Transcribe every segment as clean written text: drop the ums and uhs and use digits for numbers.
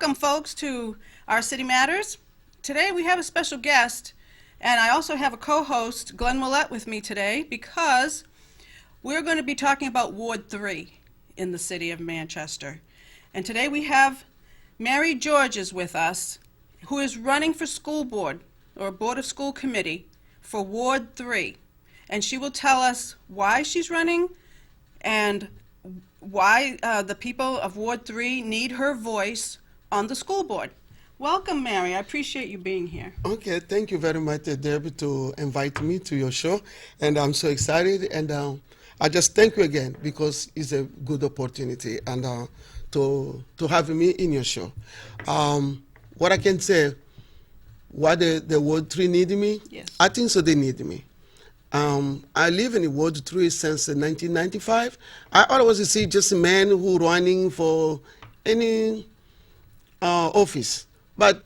Welcome, folks, to our City Matters. Today we have a special guest, and I also have a co-host, Glenn Ouellette, with me today because we're going to be talking about Ward 3 in the city of Manchester. And today we have Mary Georges with us, who is running for school board or Board of School Committee for Ward 3. And she will tell us why she's running and why the people of Ward 3 need her voice on the school board. Welcome, Mary. I appreciate you being here. Okay, thank you very much, Deborah, to invite me to your show. And I'm so excited. And I just thank you again because it's a good opportunity and to have me in your show. What I can say, what the Ward 3 need me, yes. I think so they need me. I live in Ward 3 since 1995. I always see just men who running for any office. But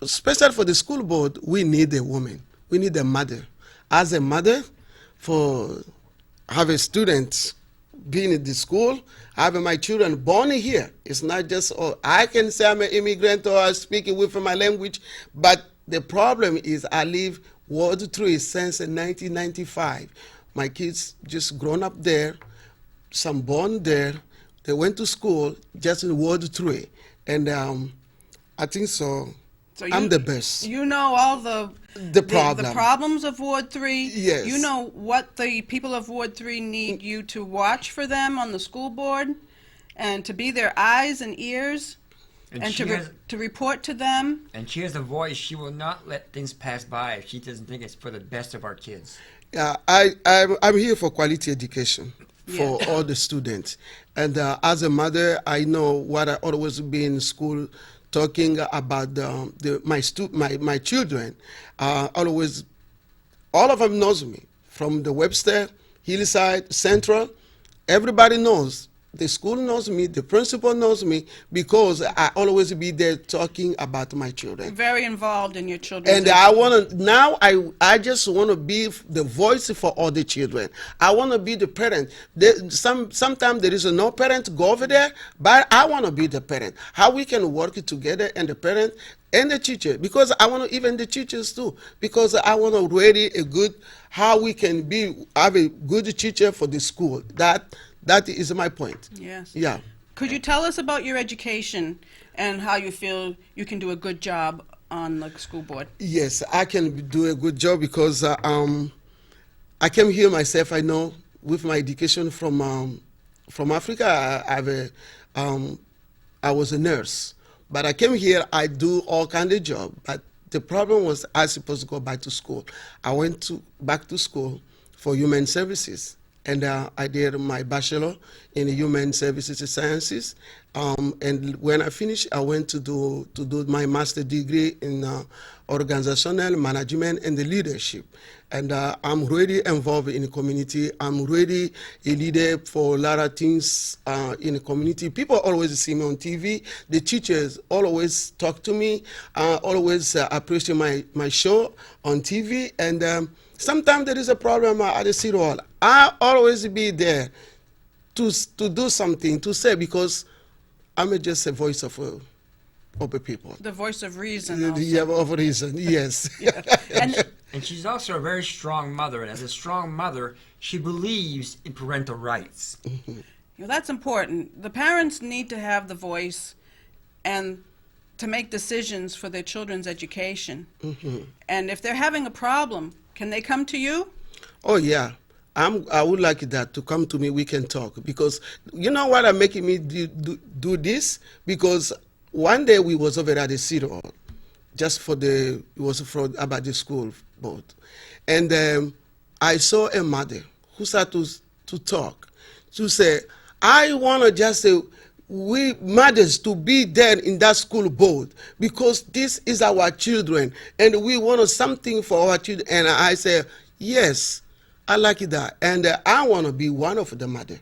especially for the school board, we need a woman. We need a mother. As a mother, for having students being in the school, having my children born here. It's not just, I can say I'm an immigrant or I'm speaking with my language, but the problem is I live Ward 3 since 1995. My kids just grown up there, some born there. They went to school just in Ward 3. And I think so I'm the best. You know all the problems of Ward 3. Yes. You know what the people of Ward 3 need you to watch for them on the school board and to be their eyes and ears and to report to them. And she has a voice. She will not let things pass by if she doesn't think it's for the best of our kids. Yeah, I'm here for quality education for all the students. And as a mother, I know what I always be in school talking about my children. Always, all of them knows me from the Webster, Hillside, Central. Everybody knows. The school knows me, the principal knows me, because I always be there talking about my children. Very involved in your children. And I want to, now I just want to be the voice for all the children. I want to be the parent. Sometimes there is no parent go over there, but I want to be the parent. How we can work together and the parent and the teacher, because I want to, even the teachers too, because I want to really how we can have a good teacher for the school. That is my point. Yes. Yeah. Could you tell us about your education and how you feel you can do a good job on the school board? Yes, I can do a good job because I came here myself. I know with my education from Africa, I was a nurse, but I came here. I do all kind of job. But the problem was I supposed to go back to school. I went back to school for human services. And I did my bachelor in human services sciences. And when I finished, I went to do my master degree in organizational management and the leadership. And I'm really involved in the community. I'm really a leader for a lot of things in the community. People always see me on TV. The teachers always talk to me, always appreciate my show on TV. And sometimes there is a problem at the city hall. I always be there to do something, to say, because I'm just a voice of the people. The voice of reason. Yeah, of reason, yes. And she's also a very strong mother. And as a strong mother, she believes in parental rights. Mm-hmm. Well, that's important. The parents need to have the voice and to make decisions for their children's education. Mm-hmm. And if they're having a problem, can they come to you? Oh, yeah. I would like that to come to me. We can talk, because you know what I'm making me do this? Because one day we was over at the city hall, just about the school board, and I saw a mother who started to talk, to say, I want to just say, we mothers to be there in that school board because this is our children and we want something for our children. And I say, yes, I like that. And I want to be one of the mother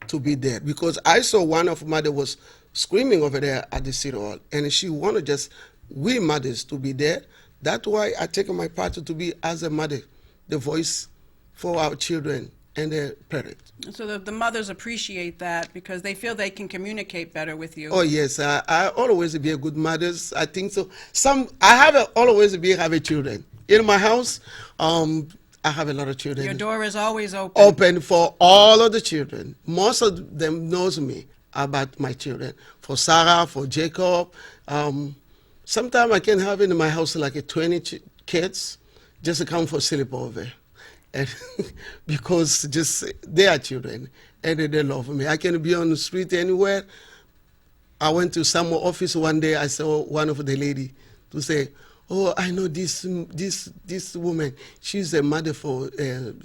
to be there, because I saw one of mother was screaming over there at the city hall, and she wanted just we mothers to be there. That's why I take my part to be as a mother, the voice for our children and the parent. So the mothers appreciate that because they feel they can communicate better with you. Oh yes, I always be a good mother. I think so. I have always have a children in my house. I have a lot of children. Your door is always open. Open for all of the children. Most of them knows me about my children. For Sarah, for Jacob. Sometimes I can have in my house like a 20 kids just to come for sleepover. And because just they are children and they love me. I can be on the street anywhere. I went to some office one day. I saw one of the lady to say, "Oh, I know this woman. She's a mother for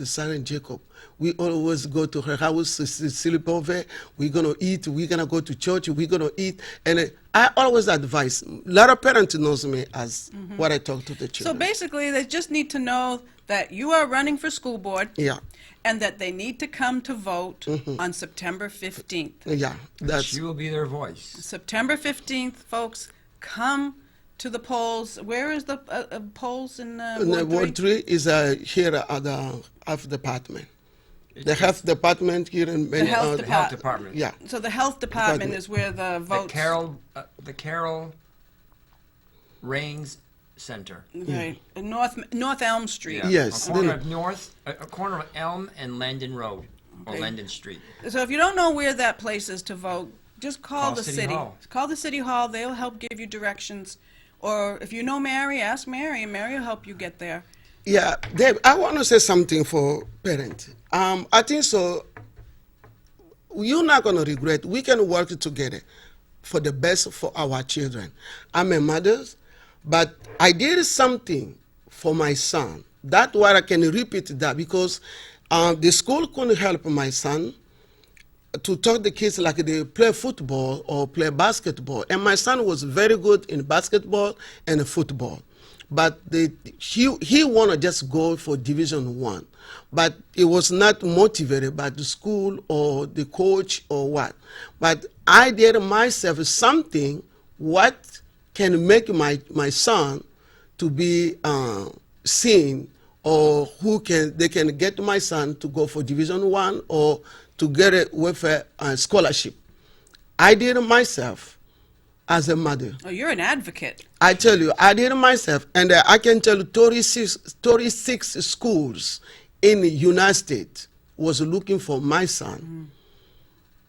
Sarah and Jacob. We always go to her house to sleep over. We're gonna eat. We're gonna go to church. We're gonna eat." And I always advise. A lot of parents knows me as what I talk to the So children. basically, they just need to know that you are running for school board. Yeah. And that they need to come to vote on September 15th. Yeah, She will be their voice. September 15th, folks, come to the polls. Where is the polls in Ward 3 is here at the health department. The health department here in The health Health Department. Yeah. So the health department is where the votes. The Carol Raines Center. Right, North Elm Street. Yeah. Yes, A corner then- of a corner of Elm and Landon Road, or Okay. Landon Street. So if you don't know where that place is to vote, just call the City city. Hall. Call the city hall. They'll help give you directions. Or if you know Mary, ask Mary, and Mary will help you get there. Yeah, Deb, I want to say something for parents. I think so. You're not going to regret. We can work together for the best for our children. I'm a mother, but I did something for my son. That's why I can repeat that because the school couldn't help my son to taught the kids like they play football or play basketball. And my son was very good in basketball and football. But he want to just go for Division 1. But it was not motivated by the school or the coach or what. But I did myself something what can make my son to be seen, or they can get my son to go for Division 1 or to get it with a scholarship. I did it myself as a mother. Oh, you're an advocate. I tell you, I did it myself, and I can tell you 36 schools in the United States was looking for my son.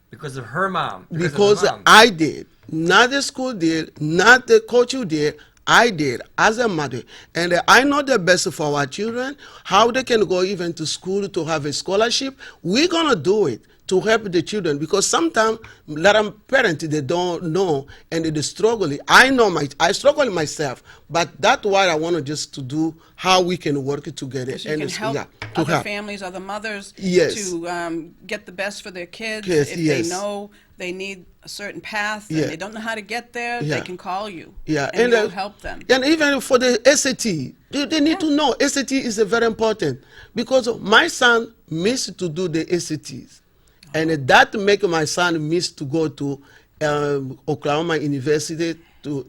Because of her mom. Because of the mom. I did. Not the school did, not the coach who did. I did as a mother. And I know the best for our children, how they can go even to school to have a scholarship. We're going to do it to help the children, because sometimes a lot of parents, they don't know and they struggle. I struggle myself, but that's why I want to just to do how we can work together. So you can help other families, other mothers Yes. to get the best for their kids. Yes, if yes. they know they need a certain path Yeah. and they don't know how to get there, Yeah. they can call you. Yeah, And you'll help them. And even for the SAT, they need to know SAT is very important, because my son missed to do the SATs, and that make my son miss to go to Oklahoma University to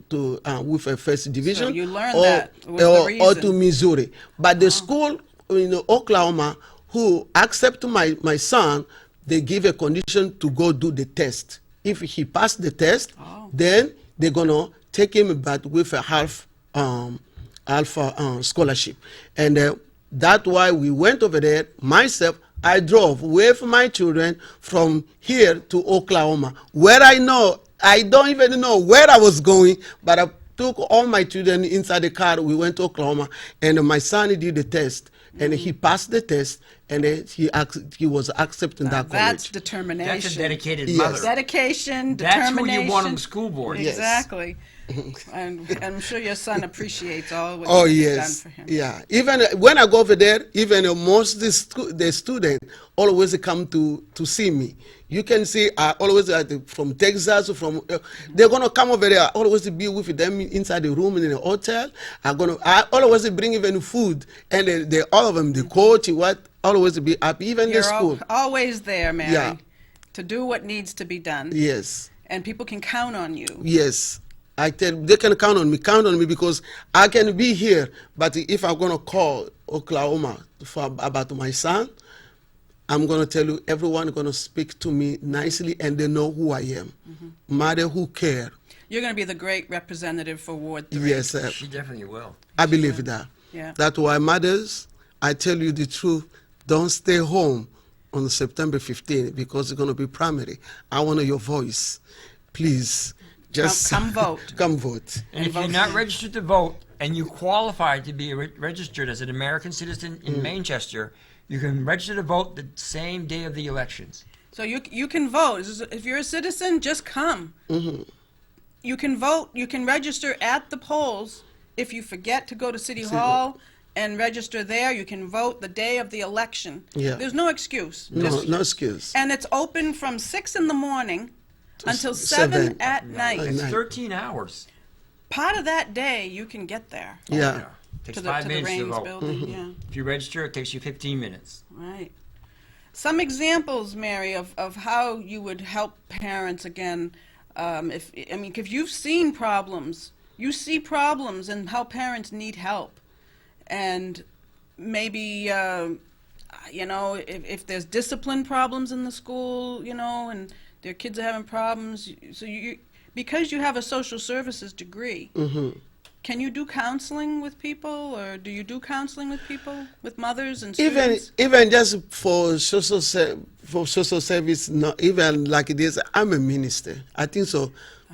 with a first division. So you learned that was the or reason. to Missouri, but the school in Oklahoma who accept my son, they give a condition to go do the test. If he passed the test, then they're gonna take him back with a half scholarship, and that's why we went over there. Myself, I drove with my children from here to Oklahoma, where I don't even know where I was going, but I took all my children inside the car. We went to Oklahoma, and my son did the test, and he passed the test, and he was accepted in that That's college. determination. That's a dedicated Yes. mother. Dedication, That's determination. who you want on the school board. Yes. Exactly. And I'm sure your son appreciates all what Oh you've yes, done for him. yeah. Even when I go over there, even most the student always come to see me. You can see I always from Texas, they're gonna come over there. I always be with them inside the room in the hotel. I always bring even food, and they all of them, the coach, always be happy. Even the You're school. always there, Mary, Yeah. to do what needs to be done. Yes. And people can count on you. Yes. I tell they can count on me, because I can be here, but if I'm gonna call Oklahoma about my son, I'm going to tell you, everyone going to speak to me nicely, and they know who I am. Mother who care. You're going to be the great representative for Ward 3. Yes, sir. She definitely will. I believe that. Yeah. That's why, mothers, I tell you the truth, don't stay home on September 15th because it's going to be primary. I want your voice. Please, just Come vote. Come vote. And if you're not registered to vote and you qualify to be registered as an American citizen in Manchester, you can register to vote the same day of the elections. So you can vote. If you're a citizen, just come. You can vote. You can register at the polls. If you forget to go to City Hall and register there, you can vote the day of the election. Yeah. There's no excuse. No excuse. And it's open from 6 in the morning until 7 at night. It's night. 13 hours. Part of that day, you can get there Yeah. It takes to 5 the minutes to RINES vote. building. Yeah. If you register, it takes you 15 minutes. Right. Some examples, Mary, of how you would help parents again. If you've seen problems, you see problems and how parents need help, and maybe if there's discipline problems in the school, and their kids are having problems, so because you have a social services degree. Can you do counseling with people, or do you do counseling with people, with mothers and students? Even just for social service, not even like this. I'm a minister. I think so.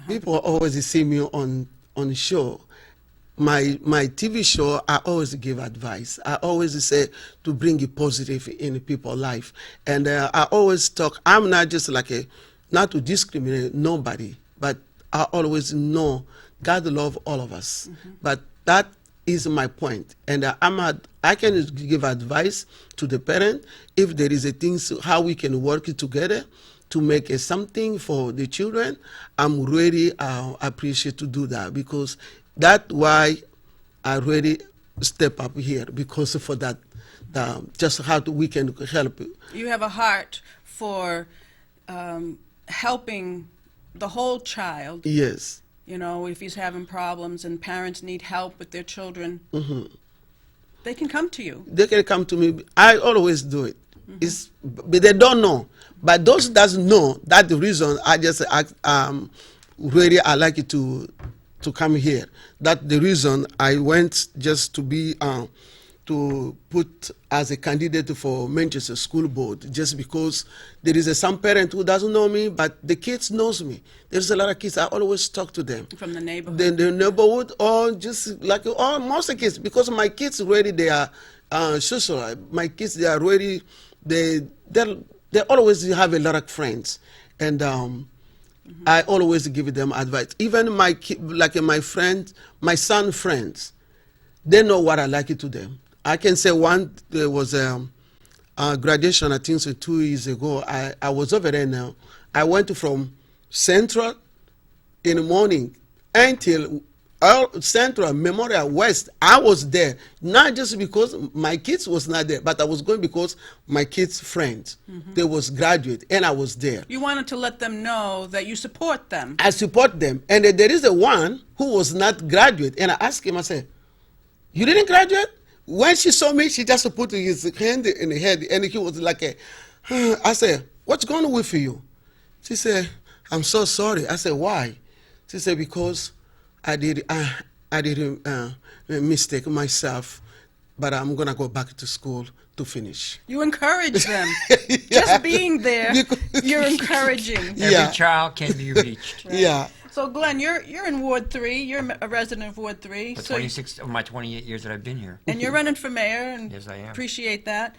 People always see me on show. My TV show, I always give advice. I always say to bring a positive in people's life, and I always talk. I'm not just like not to discriminate nobody, but I always know God loves all of us. But that is my point. And I can give advice to the parent if there is a things how we can work together to make something for the children. I'm really appreciate to do that, because that's why I really step up here, because for that, just how we can help. You have a heart for helping the whole child. Yes. If he's having problems and parents need help with their children, they can come to you. They can come to me. I always do it. But they don't know. But those that know, that's the reason I just really I like it to come here. That's the reason I went just to be to put as a candidate for Manchester School Board, just because there is some parent who doesn't know me, but the kids knows me. There's a lot of kids, I always talk to them. From the neighborhood? The neighborhood, or just like most of the kids, because my kids already, they are social. My kids, they are already, they always have a lot of friends. And I always give them advice. Even my my friends, my son friends, they know what I like it to them. I can say there was a graduation, I think so 2 years ago. I was over there now. I went from Central in the morning until Central, Memorial, West. I was there, not just because my kids was not there, but I was going because my kids' friends, they was graduate, and I was there. You wanted to let them know that you support them. I support them. And there is a one who was not graduate, and I asked him, I said, you didn't graduate? When she saw me, she just put his hand in the head, and he was like, I said, what's going on with you? She said, I'm so sorry. I said, why? She said, because I did a mistake myself, but I'm going to go back to school to finish. You encourage them. Just being there, you're encouraging. Every child can be reached. Right. Yeah. So, Glenn, you're in Ward 3. You're a resident of Ward 3. For So 26 of my 28 years that I've been here. and you're running for mayor, and Yes, I am. appreciate that.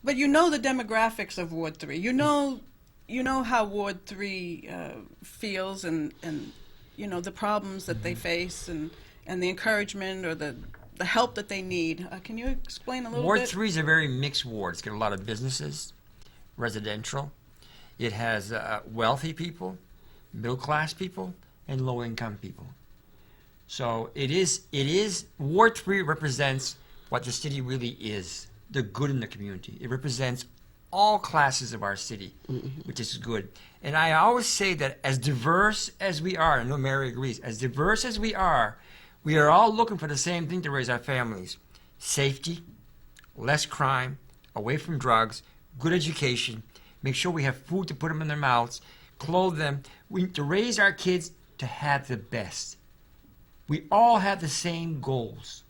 But you know the demographics of Ward 3. You know how Ward 3 feels, and the problems that they face, and the encouragement or the help that they need. Can you explain a little Ward bit? 3 is a very mixed ward. It's got a lot of businesses, residential. It has wealthy people, middle-class people, and low-income people. So it is Ward 3 represents what the city really is, the good in the community. It represents all classes of our city, which is good. And I always say that as diverse as we are, I know Mary agrees, as diverse as we are all looking for the same thing to raise our families. Safety, less crime, away from drugs, good education, make sure we have food to put them in their mouths, clothe them. We need to raise our kids to have the best. We all have the same goals.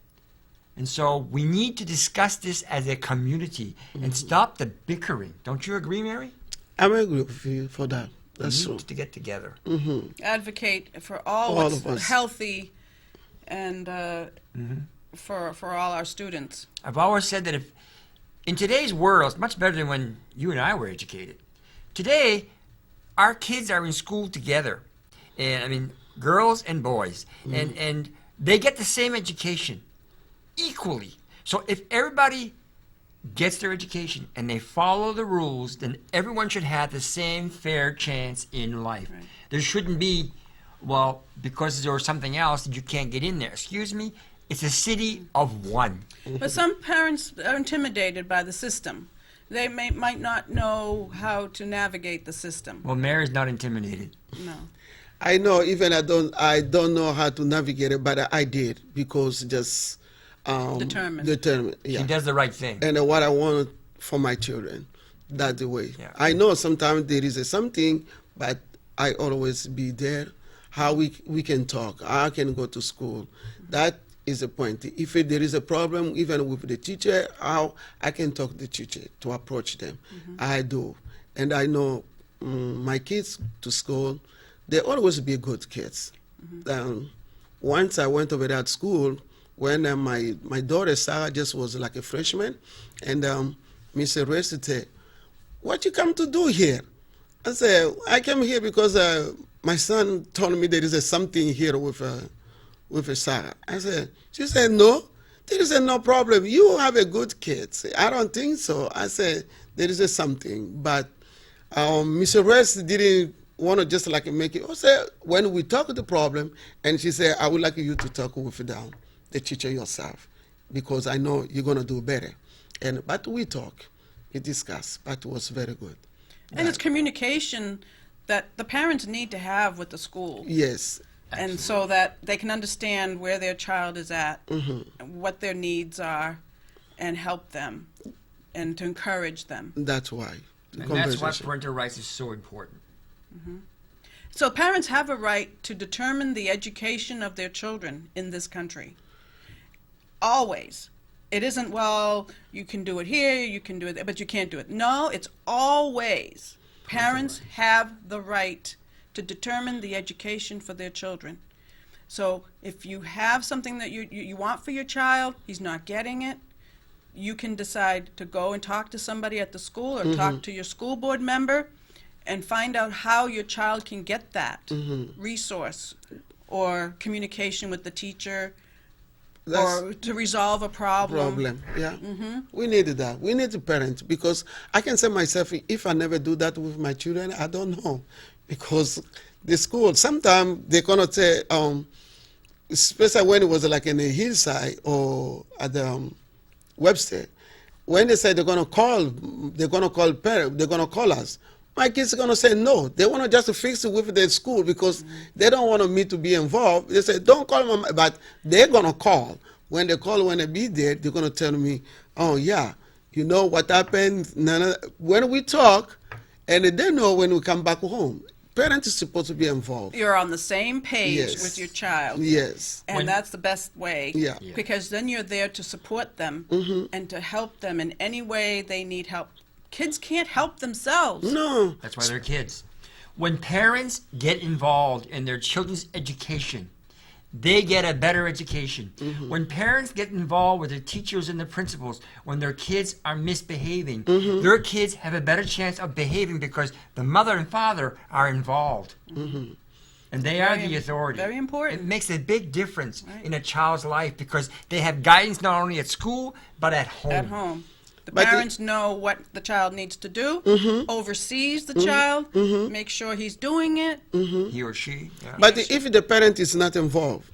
And so we need to discuss this as a community and stop the bickering. Don't you agree, Mary? I'm agree with you for that. That's We true. need to get together. Advocate for all All what's of us. healthy and for all our students. I've always said that if in today's world, it's much better than when you and I were educated. Today, our kids are in school together, and I mean girls and boys, and they get the same education equally. So if everybody gets their education and they follow the rules, then everyone should have the same fair chance in life. Right. There shouldn't be, well, because there was something else that you can't get in there. Excuse me, it's a city of one. But some parents are intimidated by the system. They might not know how to navigate the system. Well, Mary's not intimidated. No. I know, even I don't know how to navigate it, but I did because just Determined. Yeah. She does the right thing. And what I want for my children, that's the way. Yeah. I know sometimes there is something, but I always be there. How we can talk, I can go to school. That is the point. If there is a problem, even with the teacher, how I can talk to the teacher to approach them. I do. And I know my kids to school, they always be good kids. Once I went over that school, when my daughter Sarah just was like a freshman, and Mr. Rest said, "What you come to do here?" I said, "I came here because my son told me there is something here with Sarah." I said, she said, "No, there is no problem. You have a good kid." I don't think so. I said, there is something, but Mr. Rest didn't want to just like make it. I said, when we talk the problem, and she said, "I would like you to talk with the teacher yourself, because I know you're gonna do better." But we talk, we discuss, but it was very good. And it's communication that the parents need to have with the school. Yes, And so that they can understand where their child is at, what their needs are, and help them, and to encourage them. that's why. The And that's why conversation. parental rights is so important. So parents have a right to determine the education of their children in this country. Always. It isn't, well, you can do it here, you can do it there, but you can't do it. No, it's always. Parents have the right to determine the education for their children. So if you have something that you want for your child, he's not getting it, you can decide to go and talk to somebody at the school or talk to your school board member and find out how your child can get that resource or communication with the teacher or to resolve a problem. Yeah. We need that. We need to parent, because I can say myself, if I never do that with my children, I don't know, because the school sometimes they're gonna say, especially when it was like in a hillside or at the Webster, when they say they're gonna call parents, they're gonna call us. My kids are gonna say no. They want to just fix it with their school because they don't want me to be involved. They say don't call mom, but they're gonna call. When they call, when they be there, they're gonna tell me, "Oh yeah, you know what happened?" When we talk, and they know when we come back home. Parents are supposed to be involved. You're on the same page Yes. with your child. Yes. And that's the best way. Yeah. Because then you're there to support them and to help them in any way they need help. Kids can't help themselves. No. That's why they're kids. When parents get involved in their children's education, they get a better education. When parents get involved with their teachers and the principals, when their kids are misbehaving, their kids have a better chance of behaving because the mother and father are involved. And they are the authority. Very important. It makes a big difference Right. in a child's life because they have guidance not only at school, but at home. At home. The But parents know what the child needs to do, oversees the child, make sure he's doing it. He or she. Yeah. But if the parent is not involved,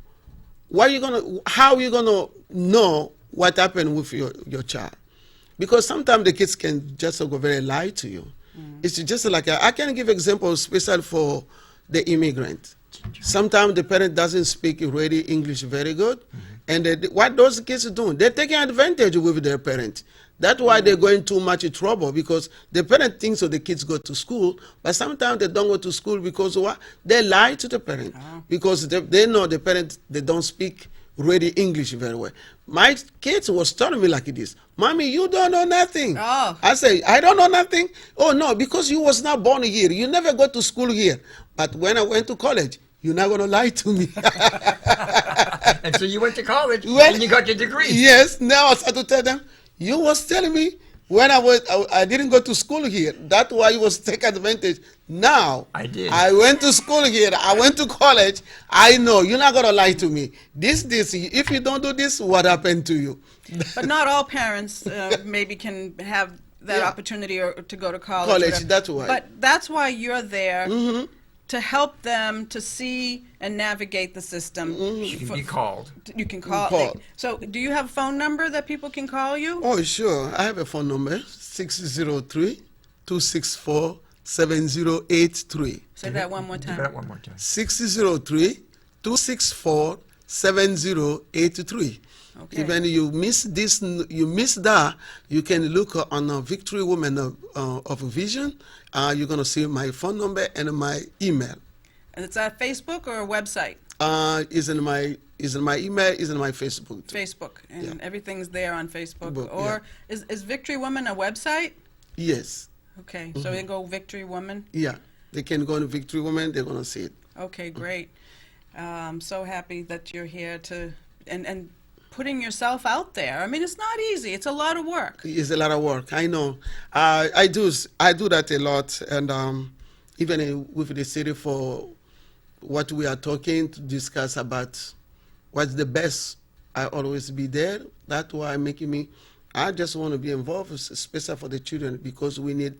how are you gonna know what happened with your child? Because sometimes the kids can just go very lie to you. It's just like I can give examples, especially for the immigrant. Sometimes the parent doesn't speak really English very good, and what those kids are doing, they're taking advantage with their parents. That's why they're going too much trouble, because the parent thinks so the kids go to school, but sometimes they don't go to school because what? They lie to the parent. Because they know the parent, they don't speak really English very well. My kids was telling me like this, Mommy, you don't know nothing. Oh. I say, I don't know nothing. Oh no, because you was not born here. You never go to school here. But when I went to college, you're not going to lie to me. And so you went to college Well, and you got your degree. Yes, now I start to tell them, you was telling me when I didn't go to school here. That's why you was take advantage. Now I did. I went to school here. I went to college. I know you're not gonna lie to me. This. If you don't do this, what happened to you? But not all parents maybe can have that Yeah. opportunity or to go to college. College, whatever. that's why. But that's why you're there Mm-hmm. to help them to see and navigate the system. You can be called. You can call. Call. So, do you have a phone number that people can call you? Oh, sure. I have a phone number, 603-264-7083. Say that one more Do time. that one more time. 603-264-7083. Okay. Even you miss this, you miss that, you can look on a Victory Woman of Vision. You're gonna see my phone number and my email. And it's at Facebook or a website? Is in my email, is in my Facebook too. Facebook, and Yeah. everything's there on Facebook. Book, Or is Victory Woman a website? Yes. Okay, so they go Victory Woman. Yeah. They can go on Victory Woman. They're gonna see it. Okay, great. I'm so happy that you're here to and putting yourself out there. I mean, it's not easy. It's a lot of work. It's a lot of work. I know. I do that a lot, and even with the city for what we are talking to discuss about what's the best. I always be there. That's why making me. I just want to be involved, especially for the children, because we need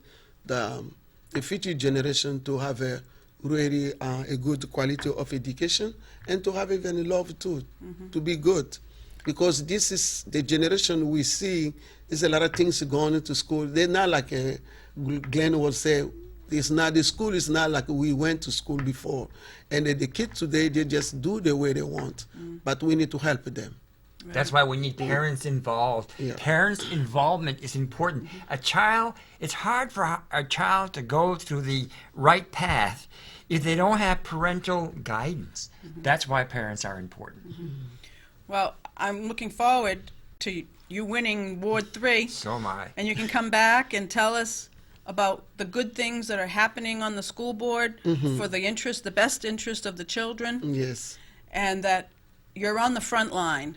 the future generation to have a really a good quality of education and to have even love too, to be good. Because this is the generation we see, there's a lot of things going into school. They're not like Glenn would say, the school is not like we went to school before. And the kids today, they just do the way they want. But we need to help them. That's why we need parents involved. Yeah. Parents' involvement is important. It's hard for a child to go through the right path if they don't have parental guidance. That's why parents are important. Well, I'm looking forward to you winning Ward 3. So am I. And you can come back and tell us about the good things that are happening on the school board for the best interest of the children, Yes. and that you're on the front line,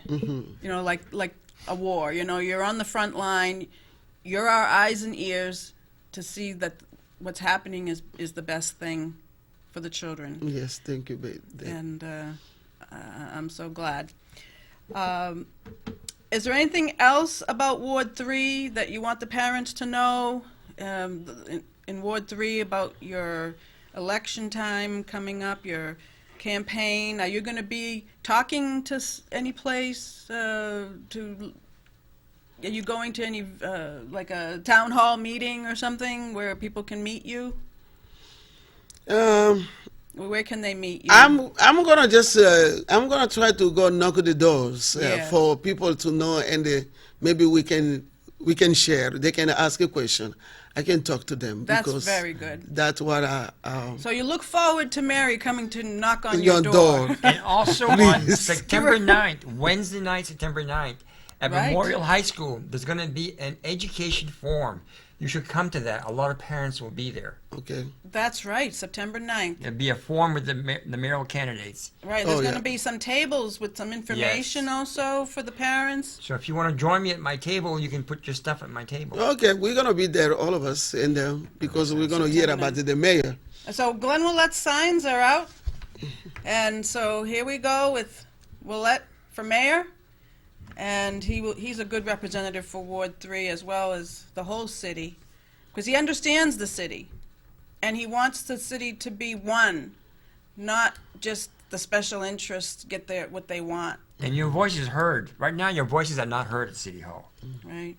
you know, like a war, you know, you're on the front line, you're our eyes and ears to see that what's happening is the best thing for the children. Yes, thank you, babe. And I'm so glad. Is there anything else about Ward 3 that you want the parents to know in Ward 3 about your election time coming up, your campaign? Are you going to be talking to any place? Are you going to any like a town hall meeting or something where people can meet you? Where can they meet you? I'm gonna just I'm gonna try to go knock the doors Yes. for people to know, and maybe we can share. They can ask a question. I can talk to them. That's because very good. That's what So you look forward to Mary coming to knock on your your door. door. And also on Please. September 9th, Wednesday night, September 9th, at Right. Memorial High School, there's going to be an education forum. You should come to that. A lot of parents will be there. Okay. That's right, September 9th. There'll be a forum with the mayoral candidates. Right, there's Oh, going to yeah. be some tables with some information also for the parents. So if you want to join me at my table, you can put your stuff at my table. Okay, we're gonna be there, all of us, and because we're gonna hear September about the mayor. So Glenn Ouellette's signs are out. And so here we go with Ouellette for mayor. And he's a good representative for Ward 3 as well as the whole city. Because he understands the city. And he wants the city to be one, not just the special interests get what they want, And your voice is heard. Right now, your voices are not heard at City Hall. right?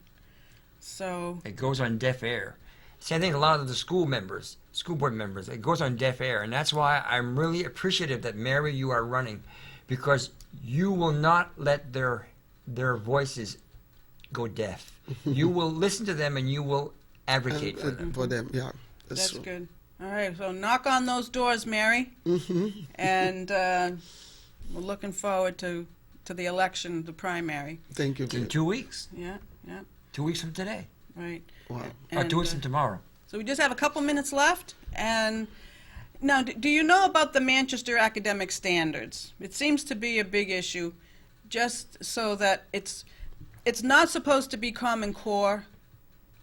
So, It goes on deaf air. Same thing, a lot of the school board members, it goes on deaf air. And that's why I'm really appreciative that, Mary, you are running, because you will not let their voices go deaf. You will listen to them and you will advocate for them. For them, yeah. That's true. good. All right, so knock on those doors, Mary. And we're looking forward to the election, the primary. Thank you. In 2 weeks. Yeah, yeah, 2 weeks from today. right. Wow. Or 2 weeks And, from tomorrow. So we just have a couple minutes left. And now, do you know about the Manchester academic standards? It seems to be a big issue, just so that it's not supposed to be Common Core,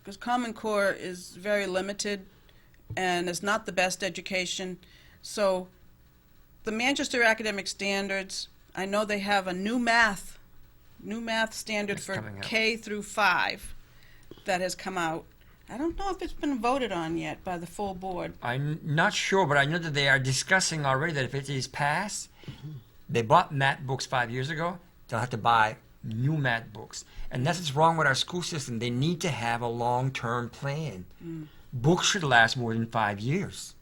because Common Core is very limited and is not the best education. So the Manchester academic standards, I know they have a new math standard It's for coming up. K through 5 that has come out. I don't know if it's been voted on yet by the full board. I'm not sure, but I know that they are discussing already that if it is passed, they bought math books 5 years ago, they'll have to buy new math books. And that's what's wrong with our school system. They need to have a long-term plan. Books should last more than 5 years.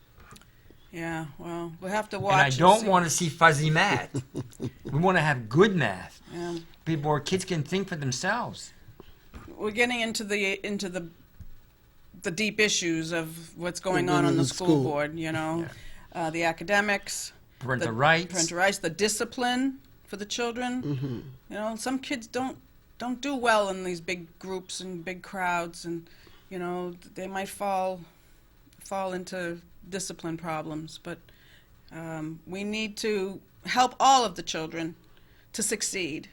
Yeah, well, we'll have to watch. And I don't see. want to see fuzzy math. We want to have good math. Yeah. People where kids can think for themselves. We're getting into the deep issues of what's going on In the the school school. board. You know, the academics, Parental the rights. parental rights, the discipline for the children. You know, some kids don't do well in these big groups and big crowds, and you know they might fall into discipline problems. But we need to help all of the children to succeed.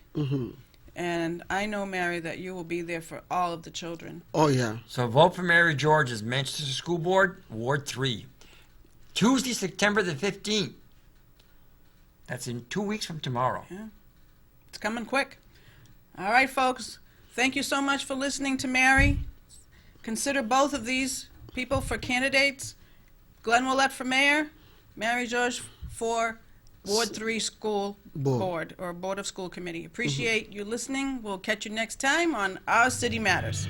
And I know, Mary, that you will be there for all of the children. Oh, yeah. So vote for Mary George as Manchester School Board, Ward 3. Tuesday, September the 15th. That's in 2 weeks from tomorrow. It's coming quick. All right, folks. Thank you so much for listening to Mary. Consider both of these people for candidates. Glenn Ouellette for mayor, Mary George for Ward 3 School Board or Board of School Committee. Appreciate you listening. We'll catch you next time on Our City Matters.